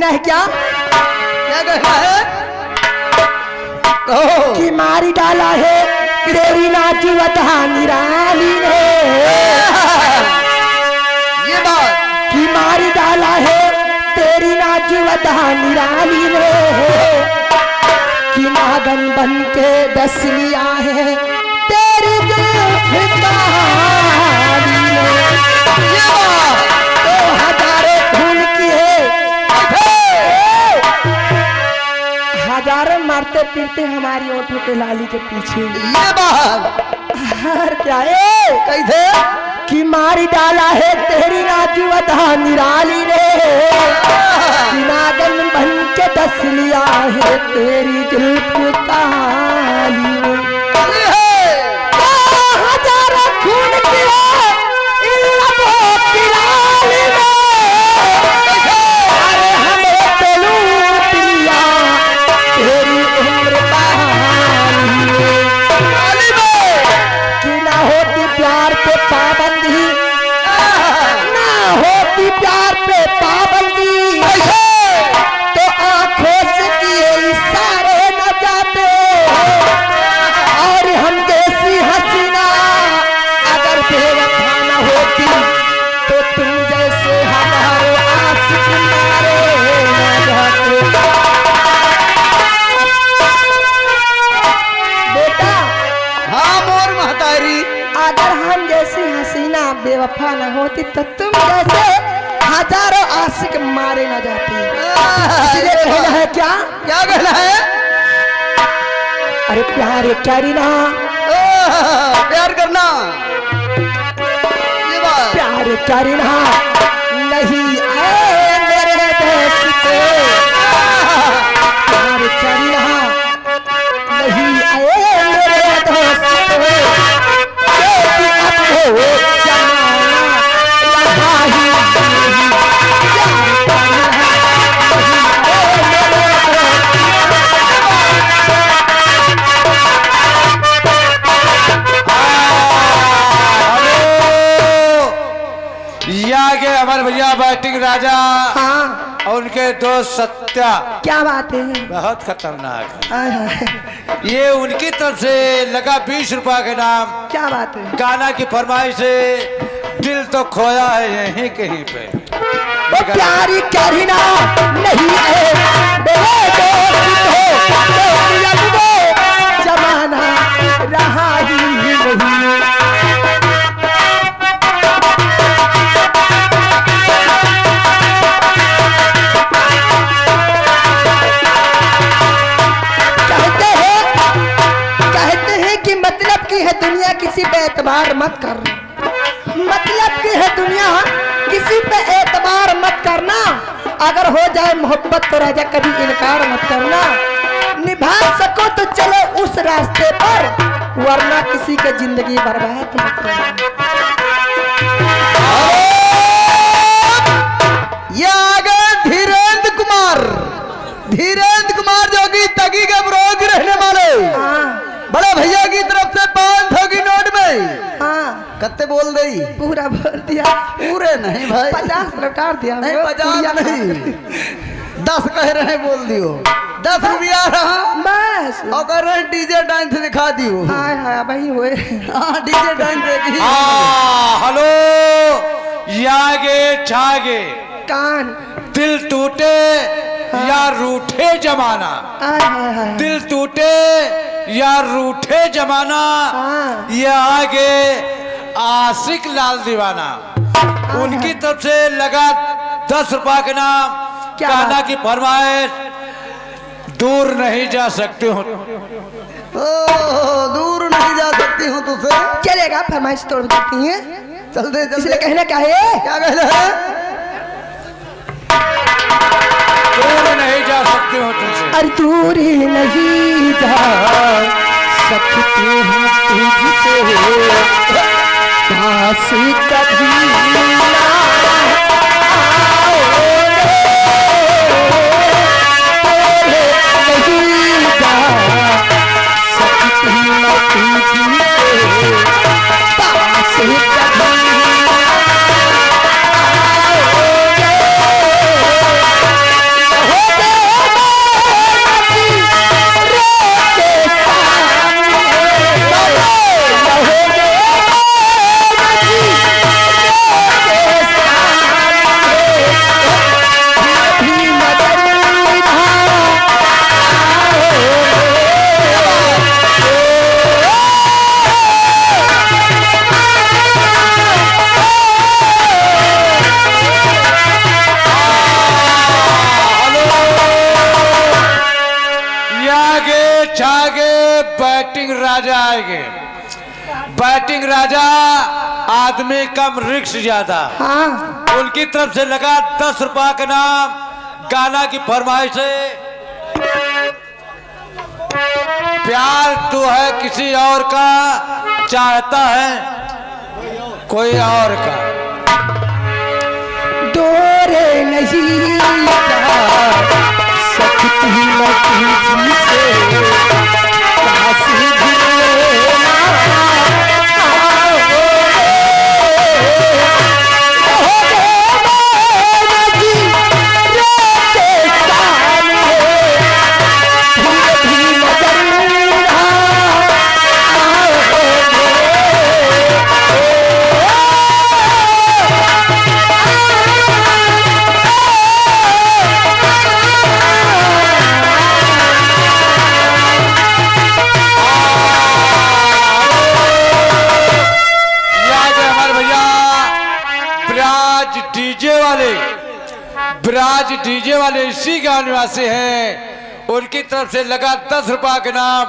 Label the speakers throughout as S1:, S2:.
S1: कहना है क्या?
S2: क्या कहना है? कहो।
S1: कि मारी डाला है तेरी नाजुवता निराली ने,
S2: ये बात
S1: कि मारी डाला है तेरी नाजुवता निराली ने, कि नागन बन के दस लिया है तेरी जुल्फ काली ने।
S2: ये बात
S1: तो हजारों खून की है, हजारों मारते पीटते हमारी ओठों के लाली के पीछे।
S2: ये बात
S1: और क्या है?
S2: कैसे?
S1: कि मारी डाला है तेरी नाजुवता निराली ने, कि नागन बन के दस लिया है तेरी जुल्फ काली ने। तो हजारों खून की है इन लबों की लाली ने, अरे हमें तो लूट लिया तेरी उम्र बाली ने। कि ना होती प्यार पे पाबंदी, ना होती प्यार पे पाबंदी, तो आंखों से किए इशारे न जाते, और हम जैसी हसीना अगर बेवफा न होती, तो तुम जैसे हजारों आशिक मारे न जाते। बेटा,
S2: हाँ मोर महतारी,
S1: अगर हम जैसी हसीना बेवफा न होती तो तुम जैसे हजारों आशिक मारे न जाते। इसलिए कहना है क्या?
S2: क्या कहना है?
S1: अरे प्यार करीना,
S2: प्यार करना। ये बात
S1: प्यार करीना नहीं आए मेरे देश पे, प्यार करीना नहीं आए मेरे देश पे, क्योंकि अब वो जमाना रहा ही नहीं। प्यार करीना नहीं आए मेरे
S3: ये आगे हमारे भैया बैटिंग राजा
S1: हाँ,
S3: और उनके दोस्त सत्या
S1: क्या बात है?
S3: बहुत खतरनाक
S1: हाय हाय,
S3: है। ये उनकी तरफ से लगा 20 रुपए के नाम,
S1: क्या बात है?
S3: गाना की फरमाइश से दिल तो खोया है यहीं कहीं पे।
S1: वो प्यारी करीना नहीं है मेरे दोस्त हो, तो अब वो जमाना रहा ही नहीं। कहते हैं कि मतलब की है दुनिया, किसी पे एतबार मत करना। मतलब की है दुनिया, किसी पे एतबार मत करना। अगर हो जाए मोहब्बत तो राजा कभी इनकार मत करना। निभा सको तो चलो उस रास्ते पर, वरना किसी की जिंदगी बर्बाद मत करना।
S2: ये आगे धीरेन्द्र कुमार, धीरेन्द्र कुमार जो कि तगी के ब्रोग रहने वाले बड़े भैया की तरफ से 500 की नोट में कत्ते बोल दई?
S1: पूरा बोल दिया।
S2: पूरे नहीं भाई,
S1: 50 लौटा दिया।
S2: नहीं 50 नहीं, 10 कह रहे हैं, बोल दियो 10 रुपया रहा
S1: बस।
S2: और कह रहे हैं डीजे डांस दिखा दियो।
S1: हाय हाय वही हुए।
S2: हाँ डीजे डांस देखी।
S3: हेलो, ये आगे छागे
S1: कान
S3: दिल टूटे या रूठे जमाना,
S1: हाय हाय हाय।
S3: दिल टूटे या रूठे जमाना,
S1: हाँ।
S3: ये आगे आशिक लाल दीवाना, उनकी तरफ से लगा 10 रुपए के नाम,
S1: क्या
S3: गाना
S1: बात?
S3: की फरमाइश दूर नहीं जा सकती हूँ।
S2: दूर नहीं जा सकती हूँ तुझसे।
S1: चलेगा, फरमाइश तोड़ देती है।
S2: चल दे
S1: इसलिए कहना क्या है?
S2: क्या कहना है?
S3: दूर नहीं जा सकती हूँ तुमसे।
S1: अरे दूर ही नहीं जा सकती हूँ तुझसे, पास कभी ना
S3: राजा आएंगे। बैटिंग राजा, आदमी कम रिक्स ज्यादा।
S1: हाँ
S3: उनकी तरफ से लगा 10 रुपए का नाम। गाना की फरमाइश है, प्यार तू है किसी और का, चाहता है कोई और का।
S1: दोरे नहीं सकती मैं तुझसे, काशी भी लेना आओगे। नदी रोके सामने, धीरे धीरे नजर
S3: ब्राज डीजे वाले इसी गांव निवासी हैं। उनकी तरफ से लगा 10 रुपए के नाम।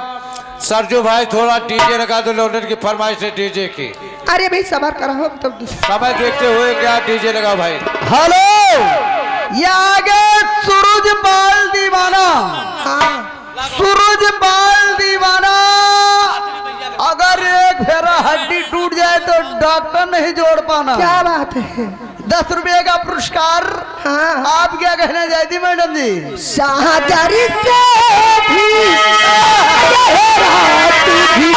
S3: सरजू भाई थोड़ा डीजे लगा दो, लौंडन की फरमाइश है डीजे की।
S1: अरे भाई सबर करो तब।
S3: समय देखते हुए क्या डीजे लगाओ भाई।
S2: हेलो, ये आगे सूरज बाल दीवाना।
S1: हाँ
S2: सूरज बाल दीवाना, अगर एक फेरा हड्डी टूट जाए तो डॉक्टर नहीं जोड़ पाना।
S1: क्या बात है।
S2: 10 रुपए का पुरस्कार।
S1: हाँ
S2: आप क्या कहना चाहती मैडम जी?
S1: शाहजरी से भी रात भी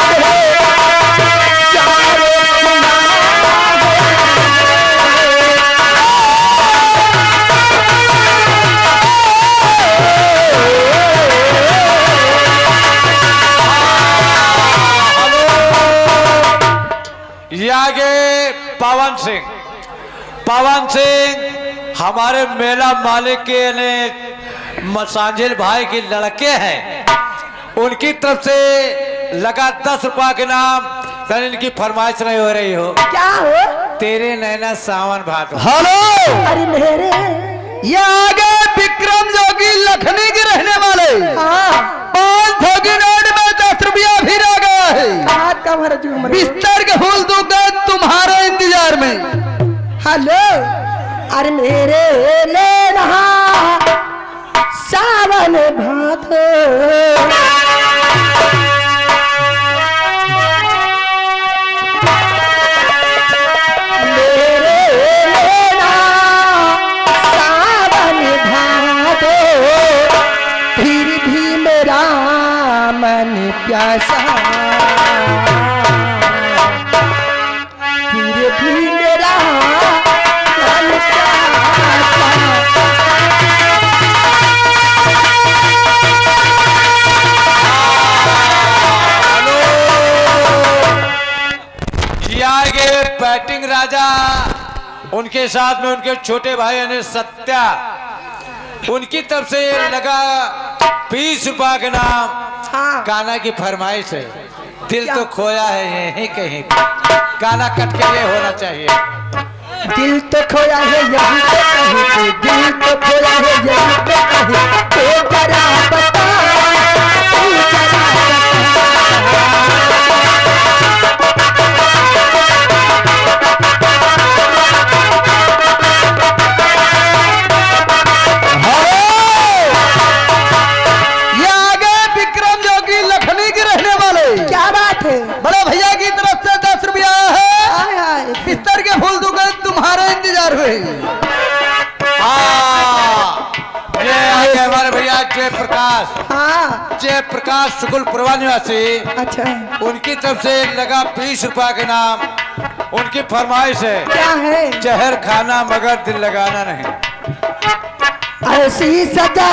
S3: ये आगे पवन सिंह हमारे मेला मालिक के ने सांझिल भाई के लड़के हैं। उनकी तरफ से लगा 10 रुपए के नाम। सर इनकी फरमाइश नहीं हो रही हो।
S1: क्या हो?
S3: तेरे नैना सावन भादो।
S2: हेलो,
S1: अरे मेरे
S2: ये आगे विक्रम जोगी लखनी के रहने वाले।
S1: हाँ
S2: 500 की नोट में 10 रुपया भी आ गया है।
S1: बात का भरा जुमर।
S2: बिस्तर के फूल दूंगा तुम्हारे इंतजार में।
S1: हेलो, अरे मेरे लेना सावन भादो, मेरे लेना सावन भादो, फिर भी मेरा मन प्यासा, फिर भी मेरा मन प्यासा।
S3: ये आगे बैटिंग राजा, उनके साथ में उनके छोटे भाई यानी सत्या। उनकी तरफ से लगा 20 रुपए के नाम।
S1: हाँ
S3: गाना की फरमाइश है, दिल तो खोया है यहीं कहीं, गाना कट के ये होना चाहिए।
S1: दिल तो खोया है यहीं पे कहीं पे, दिल तो खोया है यहीं पे कहीं, तो जरा बता, तू जरा
S2: ये आगे विक्रम जोगी लखनी के रहने वाले।
S1: क्या बात है।
S2: बड़े भैया की तरफ से 10 रुपया है।
S1: हाय हाय।
S2: बिस्तर के फूल दूंगा तुम्हारे इंतजार में।
S3: ये आगे हमारे भैया जयप्रकाश।
S1: हाँ
S3: जयप्रकाश शुक्लपुरवा निवासी।
S1: अच्छा
S3: उनकी तरफ से लगा 20 रुपए के नाम। उनकी फरमाइश है,
S1: क्या है।
S3: जहर खाना मगर दिल लगाना नहीं।
S1: ऐसी सजा